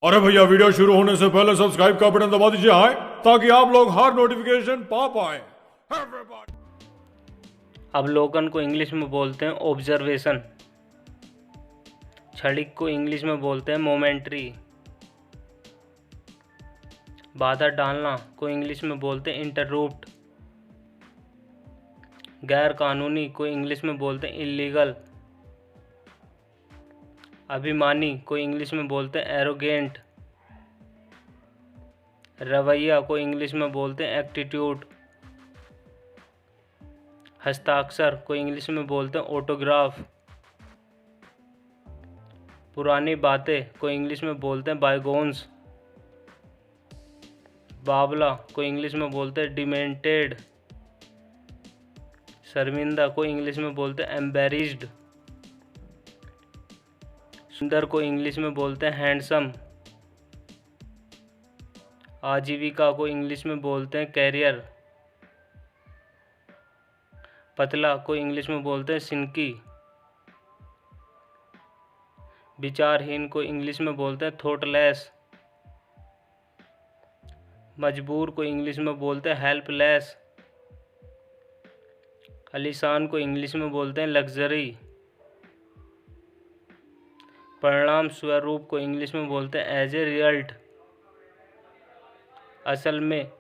अरे भैया, वीडियो शुरू होने से पहले सब्सक्राइब का बटन दबा दीजिए हाय, ताकि आप लोग हर नोटिफिकेशन पा पाए। अवलोकन को इंग्लिश में बोलते हैं ऑब्जर्वेशन। क्षणिक को इंग्लिश में बोलते हैं मोमेंट्री। बाधा डालना को इंग्लिश में बोलते हैं इंटररूप्ट। गैर कानूनी को इंग्लिश में बोलते हैं इल्लीगल। अभिमानी को इंग्लिश में बोलते हैं एरोगेंट। रवैया को इंग्लिश में बोलते हैं एप्टीट्यूड। हस्ताक्षर को इंग्लिश में बोलते हैं ऑटोग्राफ। पुरानी बातें को इंग्लिश में बोलते हैं बायगोन्स। बावला को इंग्लिश में बोलते हैं डिमेंटेड। शर्मिंदा को इंग्लिश में बोलते हैं एम्बेरिस्ड। सुंदर को इंग्लिश में बोलते हैं हैंडसम। आजीविका को इंग्लिश में बोलते हैं कैरियर। पतला को इंग्लिश में बोलते हैं सिनकी। विचारहीन को इंग्लिश में बोलते हैं थॉटलेस। मजबूर को इंग्लिश में बोलते हैं हेल्पलेस। आलीशान को इंग्लिश में बोलते हैं लग्जरी। परिणाम स्वरूप को इंग्लिश में बोलते हैं एज ए रिजल्ट। असल में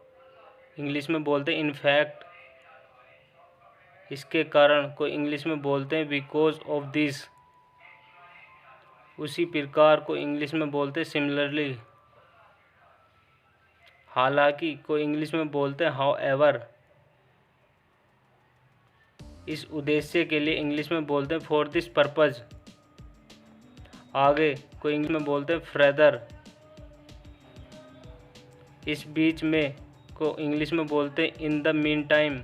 इंग्लिश में बोलते हैं इनफैक्ट। इसके कारण को इंग्लिश में बोलते हैं बिकॉज ऑफ दिस। उसी प्रकार को इंग्लिश में बोलते हैं सिमिलरली। हालांकि को इंग्लिश में बोलते हैं हाउ एवर। इस उद्देश्य के लिए इंग्लिश में बोलते हैं फॉर दिस पर्पज। आगे को इंग्लिश में बोलते हैं फ्रेदर। इस बीच में को इंग्लिश में बोलते हैं इन द मीन टाइम।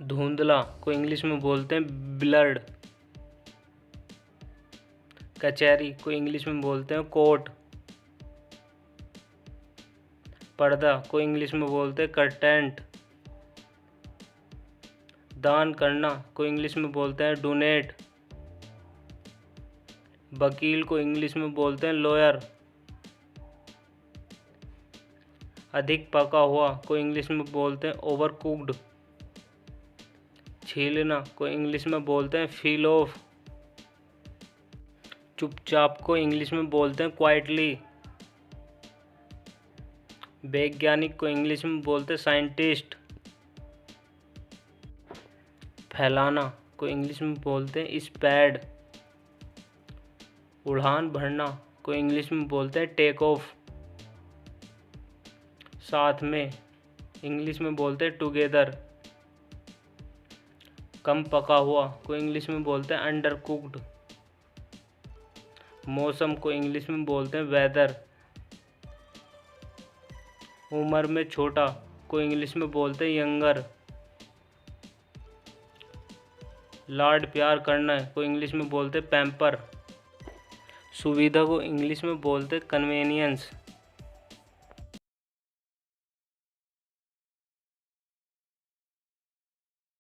धुंधला को इंग्लिश में बोलते हैं ब्लर्ड। कचहरी को इंग्लिश में बोलते हैं कोर्ट। पर्दा को इंग्लिश में बोलते हैं कर्टेंट। दान करना को इंग्लिश में बोलते हैं डोनेट। वकील को इंग्लिश में बोलते हैं लॉयर। अधिक पका हुआ को इंग्लिश में बोलते हैं ओवर कुक्ड। छीलना को इंग्लिश में बोलते हैं फील ऑफ। चुपचाप को इंग्लिश में बोलते हैं क्वाइटली। वैज्ञानिक को इंग्लिश में बोलते हैं साइंटिस्ट। फैलाना को इंग्लिश में बोलते हैं स्प्रेड। उड़ान भरना को इंग्लिश में बोलते हैं टेक ऑफ। साथ में इंग्लिश में बोलते हैं टुगेदर। कम पका हुआ को इंग्लिश में बोलते हैं अंडर कुक्ड। मौसम को इंग्लिश में बोलते हैं वेदर। उम्र में छोटा को इंग्लिश में बोलते हैं यंगर। लाड प्यार करना को इंग्लिश में बोलते हैं पैम्पर। सुविधा को इंग्लिश में बोलते हैं कन्वेनियंस।